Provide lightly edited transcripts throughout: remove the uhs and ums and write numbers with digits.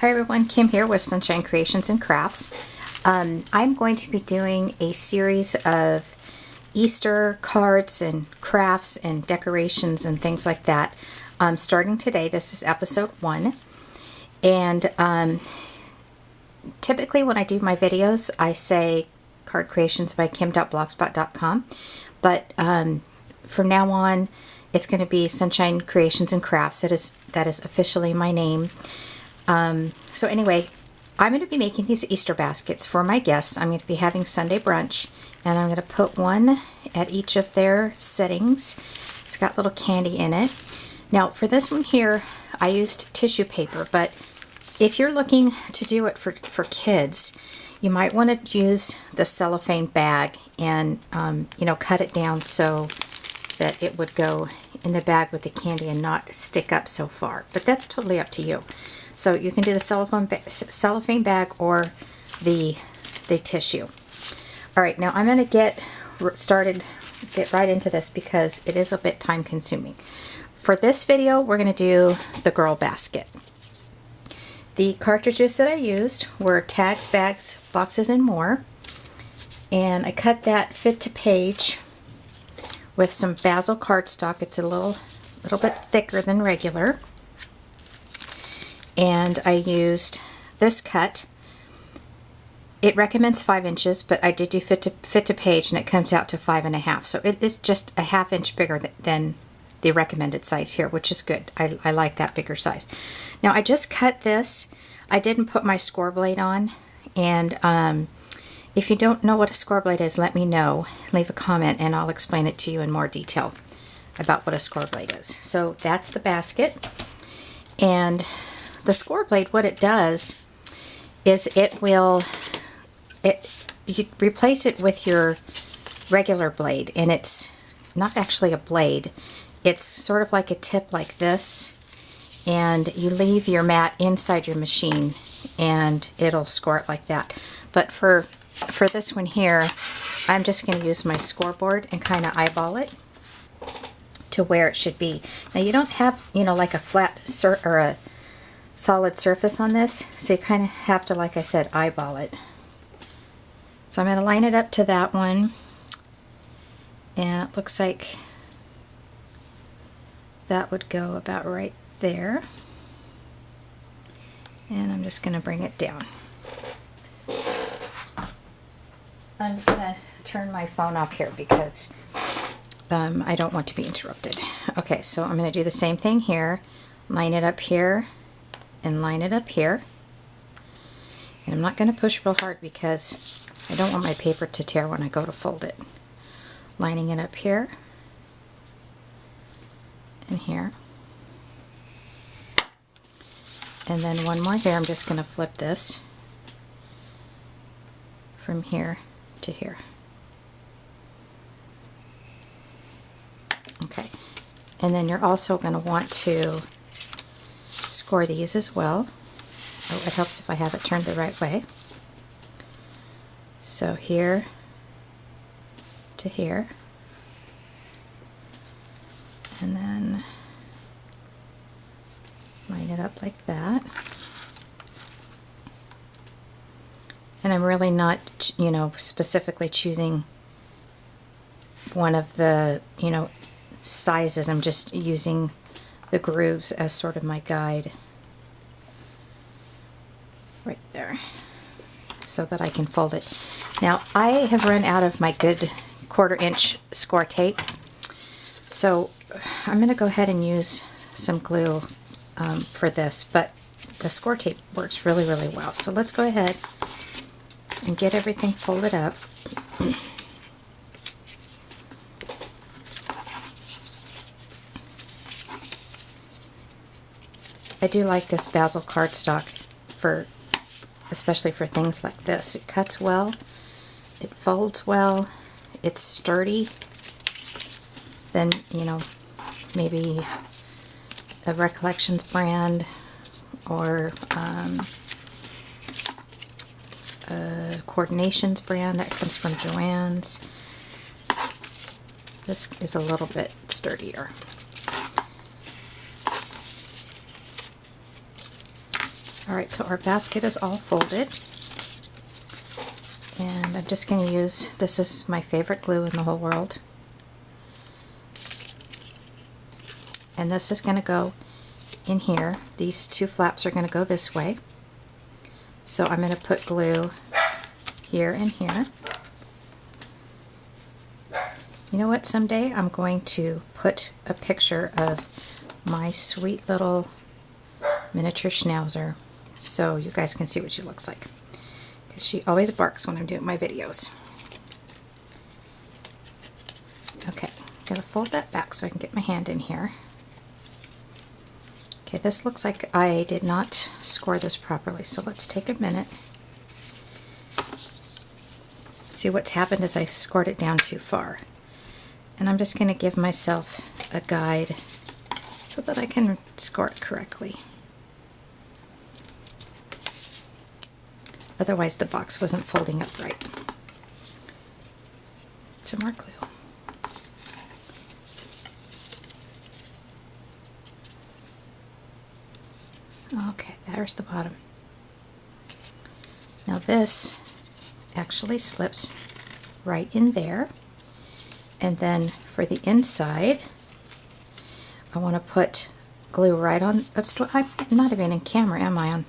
Hi everyone, Kim here with Sunshine Creations and Crafts. I'm going to be doing a series of Easter cards and crafts and decorations and things like that. Starting today, this is episode 1. And typically when I do my videos, I say card creations by kim.blogspot.com. But from now on, it's going to be Sunshine Creations and Crafts. That is officially my name. So anyway, I'm going to be making these Easter baskets for my guests. I'm going to be having Sunday brunch, and I'm going to put one at each of their settings. It's got little candy in it. Now for this one here, I used tissue paper, but if you're looking to do it for kids, you might want to use the cellophane bag and cut it down so that it would go in the bag with the candy and not stick up so far. But that's totally up to you. So you can do the cellophane bag or the tissue. All right, now I'm going to get right into this because it is a bit time consuming. For this video, we're going to do the girl basket. The cartridges that I used were tags, bags, boxes, and more. And I cut that fit to page with some Bazzill cardstock. It's a little bit thicker than regular. And I used this cut. It recommends 5 inches, but I did do fit to page, and it comes out to 5.5. So it is just a ½ inch bigger than the recommended size here, which is good. I like that bigger size. Now I just cut this. I didn't put my score blade on, and if you don't know what a score blade is, let me know. Leave a comment, and I'll explain it to you in more detail about what a score blade is. So that's the basket, and the score blade, what it does is you replace it with your regular blade, and it's not actually a blade. It's sort of like a tip like this, and you leave your mat inside your machine and it'll score it like that. But for this one here, I'm just going to use my scoreboard and kind of eyeball it to where it should be. Now you don't have, like a flat or a solid surface on this, so you kind of have to, like I said, eyeball it. So I'm going to line it up to that one, and it looks like that would go about right there. And I'm just going to bring it down. I'm going to turn my phone off here because I don't want to be interrupted. Okay, so I'm going to do the same thing here. Line it up here and line it up here. And I'm not going to push real hard because I don't want my paper to tear when I go to fold it. Lining it up here and here. And then one more here. I'm just going to flip this from here to here. Okay. And then you're also going to want to score these as well. Oh, it helps if I have it turned the right way. So here to here. And then line it up like that. And I'm really not, specifically choosing one of the, sizes. I'm just using the grooves as sort of my guide right there so that I can fold it. Now I have run out of my good 1/4 inch score tape, so I'm going to go ahead and use some glue for this, but the score tape works really, really well. So let's go ahead and get everything folded up. I do like this Bazzill cardstock especially for things like this. It cuts well, it folds well, it's sturdy. Then, maybe a Recollections brand or a Coordinations brand that comes from Joann's. This is a little bit sturdier. Alright, so our basket is all folded. And I'm just going to use, this is my favorite glue in the whole world. And this is going to go in here. These two flaps are going to go this way. So I'm going to put glue here and here. You know what? Someday I'm going to put a picture of my sweet little miniature schnauzer so you guys can see what she looks like. Because she always barks when I'm doing my videos. Okay, I'm going to fold that back so I can get my hand in here. Okay, this looks like I did not score this properly, so let's take a minute. See, what's happened is I've scored it down too far. And I'm just going to give myself a guide so that I can score it correctly. Otherwise the box wasn't folding up right. Some more glue. Okay, there's the bottom. Now this actually slips right in there. And then for the inside, I want to put glue right on, oops, I'm not even in camera, am I?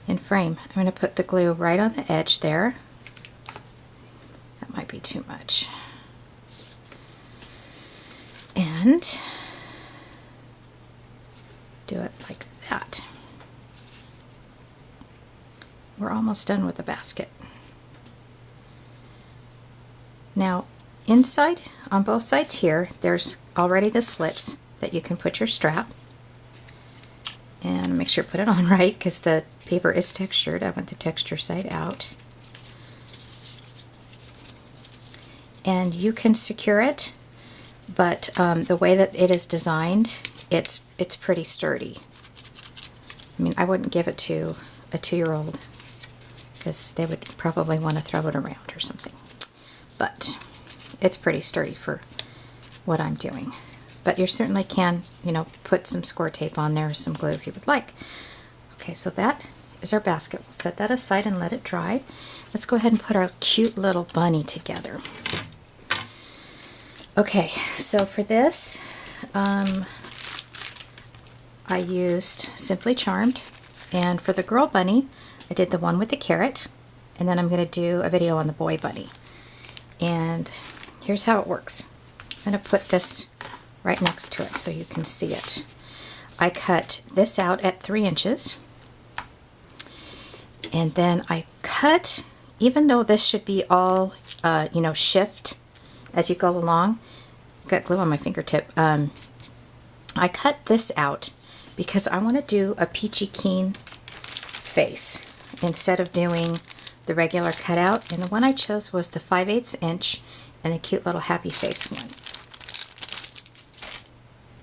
In frame. I'm going to put the glue right on the edge there. That might be too much. And do it like that. We're almost done with the basket. Now, inside, on both sides here, there's already the slits that you can put your strap. And make sure to put it on right because the paper is textured. I want the texture side out. And you can secure it, but the way that it is designed, it's pretty sturdy. I mean, I wouldn't give it to a 2-year-old because they would probably want to throw it around or something. But it's pretty sturdy for what I'm doing. But you certainly can, you know, put some score tape on there or some glue if you would like. Okay, so that is our basket. We'll set that aside and let it dry. Let's go ahead and put our cute little bunny together. Okay, so for this, I used Simply Charmed. And for the girl bunny, I did the one with the carrot. And then I'm going to do a video on the boy bunny. And here's how it works. I'm going to put this right next to it so you can see it. I cut this out at 3 inches. And then I cut, even though this should be all, you know, shift as you go along. Got glue on my fingertip. I cut this out because I want to do a peachy keen face instead of doing the regular cutout. And the one I chose was the 5/8 inch and a cute little happy face one.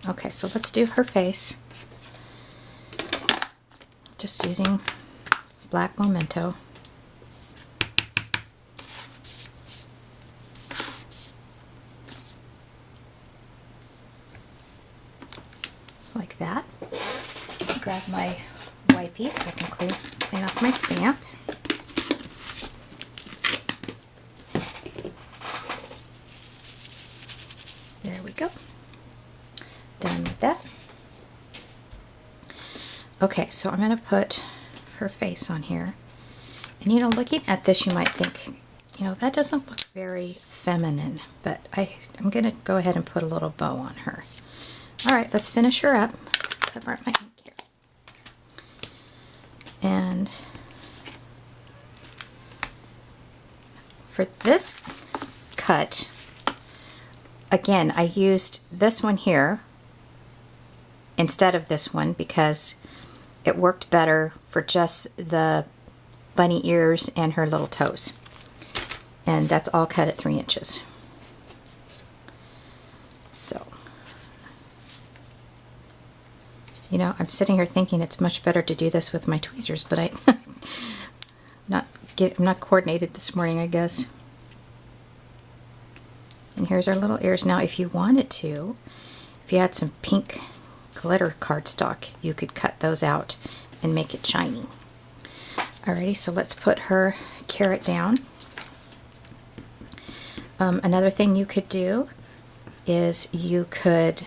Okay, so let's do her face. Just using black Memento. Like that. Grab my wipey so I can clean off my stamp. There we go. Done with that. Okay, so I'm going to put her face on here. And you know, looking at this, you might think, you know, that doesn't look very feminine, but I'm going to go ahead and put a little bow on her. All right, let's finish her up. Cover up my ink here. And for this cut, again, I used this one here instead of this one because it worked better for just the bunny ears and her little toes. And that's all cut at 3 inches. So, you know, I'm sitting here thinking it's much better to do this with my tweezers, but I'm not coordinated this morning, I guess. And here's our little ears. Now, if you wanted to, if you had some pink glitter cardstock, you could cut those out and make it shiny. Alrighty, so let's put her carrot down. Another thing you could do is you could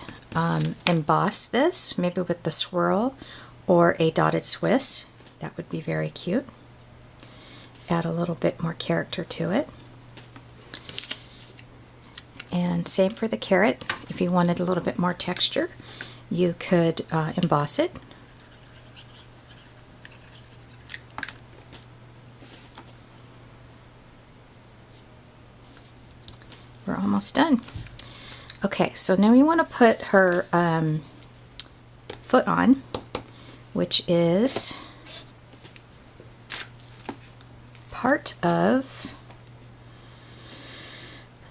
emboss this, maybe with the swirl or a dotted Swiss. That would be very cute. Add a little bit more character to it. And same for the carrot. If you wanted a little bit more texture, you could emboss it. We're almost done. Okay, so now we want to put her foot on, which is part of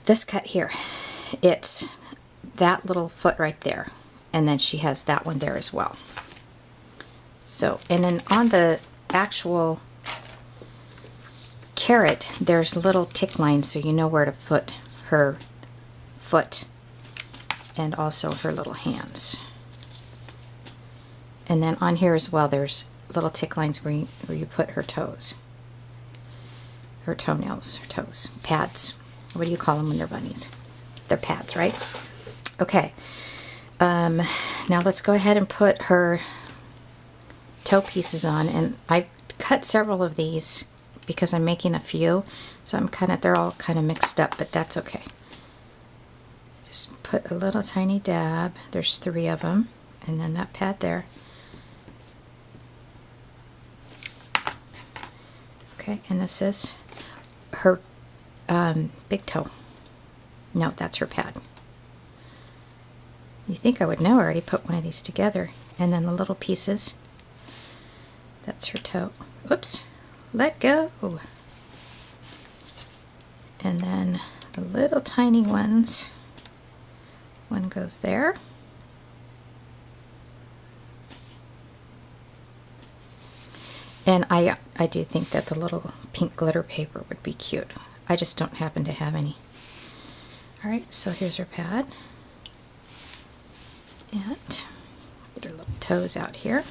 this cut here. It's that little foot right there, and then she has that one there as well. So, and then on the actual carrot, there's little tick lines, so you know where to put her foot and also her little hands. And then on here as well, there's little tick lines where you put her toes, her toenails, her toes, pads. What do you call them when they're bunnies? They're pads, right? Okay. Now let's go ahead and put her toe pieces on, and I cut several of these because I'm making a few, so they're all kind of mixed up, but that's okay. Just put a little tiny dab. There's 3 of them, and then that pad there. Okay, and this is her big toe. No, that's her pad. You think I would know, I already put one of these together. And then the little pieces, that's her toe. Whoops, let go. And then the little tiny ones, one goes there. And I do think that the little pink glitter paper would be cute. I just don't happen to have any. Alright, so here's her pad. And get her little toes out here.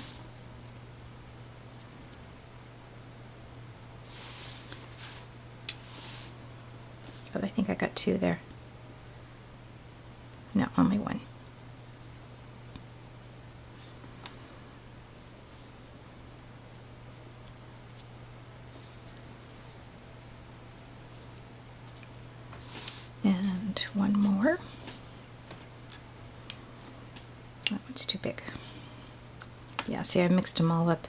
Oh, I think I got 2 there. No, only 1. And 1 more. That one's too big. Yeah, see, I mixed them all up.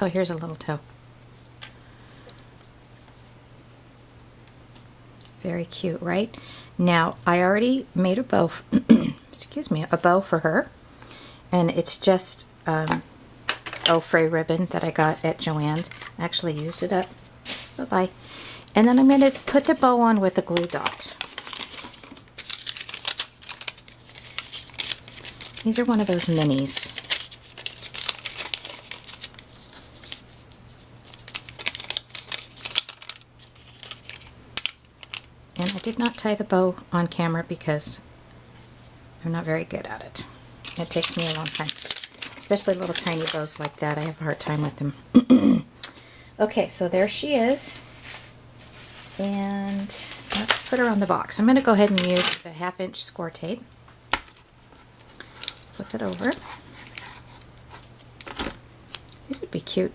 Oh, here's a little toe. Very cute, right? Now, I already made a bow, excuse me, a bow for her. And it's just fray ribbon that I got at Joann's. I actually used it up. Bye-bye. And then I'm going to put the bow on with a glue dot. These are one of those minis. And I did not tie the bow on camera because I'm not very good at it. It takes me a long time. Especially little tiny bows like that. I have a hard time with them. Okay, so there she is. And let's put her on the box. I'm going to go ahead and use the 1/2" score tape. Flip it over. These would be cute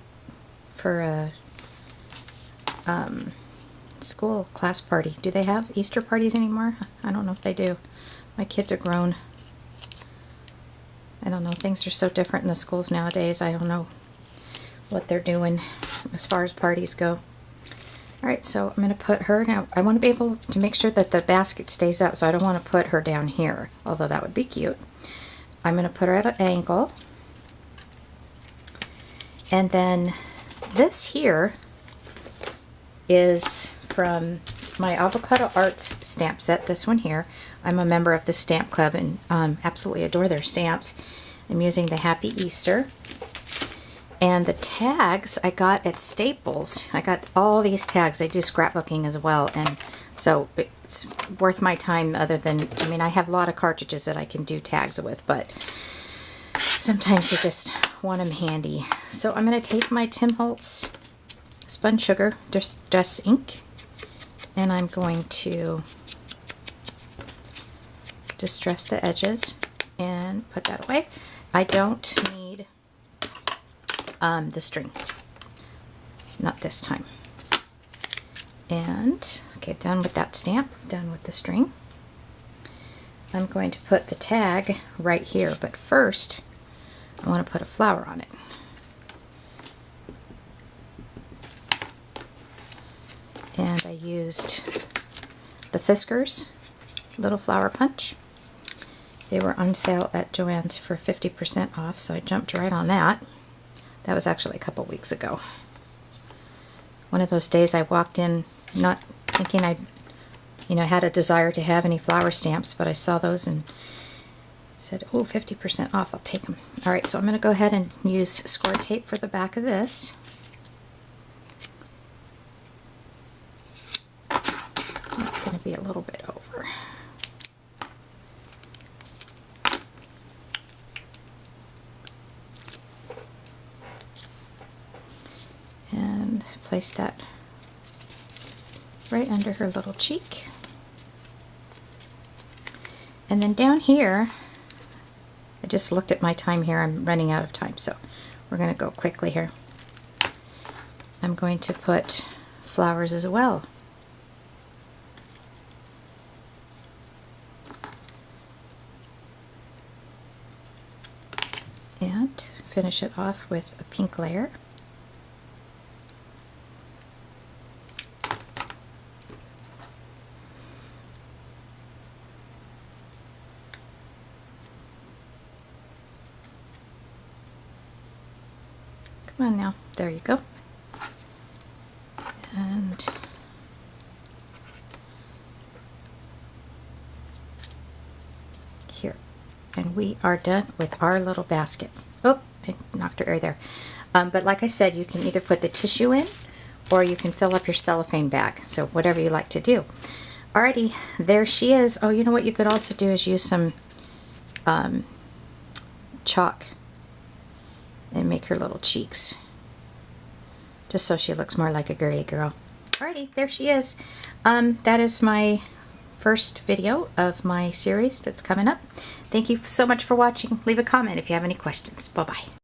for a school class party. Do they have Easter parties anymore? I don't know if they do. My kids are grown. I don't know. Things are so different in the schools nowadays. I don't know what they're doing as far as parties go. Alright, so I'm going to put her, now I want to be able to make sure that the basket stays up, so I don't want to put her down here, although that would be cute. I'm going to put her at an angle. And then this here is from my Avocado Arts stamp set, this one here. I'm a member of the stamp club and absolutely adore their stamps. I'm using the Happy Easter. And the tags I got at Staples. I got all these tags. I do scrapbooking as well, and so it's worth my time other than, I mean, I have a lot of cartridges that I can do tags with, but sometimes you just want them handy. So I'm going to take my Tim Holtz spun sugar distress ink, and I'm going to distress the edges and put that away. I don't need the string, not this time. And okay, done with that stamp, done with the string. I'm going to put the tag right here, but first I want to put a flower on it. And I used the Fiskars Little Flower Punch. They were on sale at Joann's for 50% off, so I jumped right on that. That was actually a couple weeks ago. One of those days I walked in not thinking I had a desire to have any flower stamps, but I saw those and said, oh, 50% off, I'll take them. Alright, so I'm going to go ahead and use score tape for the back of this. It's going to be a little bit over. And place that right under her little cheek. And then down here, I just looked at my time here, I'm running out of time, so we're going to go quickly here. I'm going to put flowers as well. And finish it off with a pink layer. Come on now, there you go. And here. And we are done with our little basket. Oh, I knocked her air there. But like I said, you can either put the tissue in or you can fill up your cellophane bag. So whatever you like to do. Alrighty, there she is. Oh, you know what you could also do is use some chalk and make her little cheeks, just so she looks more like a girly girl. Alrighty, there she is. That is my first video of my series that's coming up. Thank you so much for watching. Leave a comment if you have any questions. Bye-bye.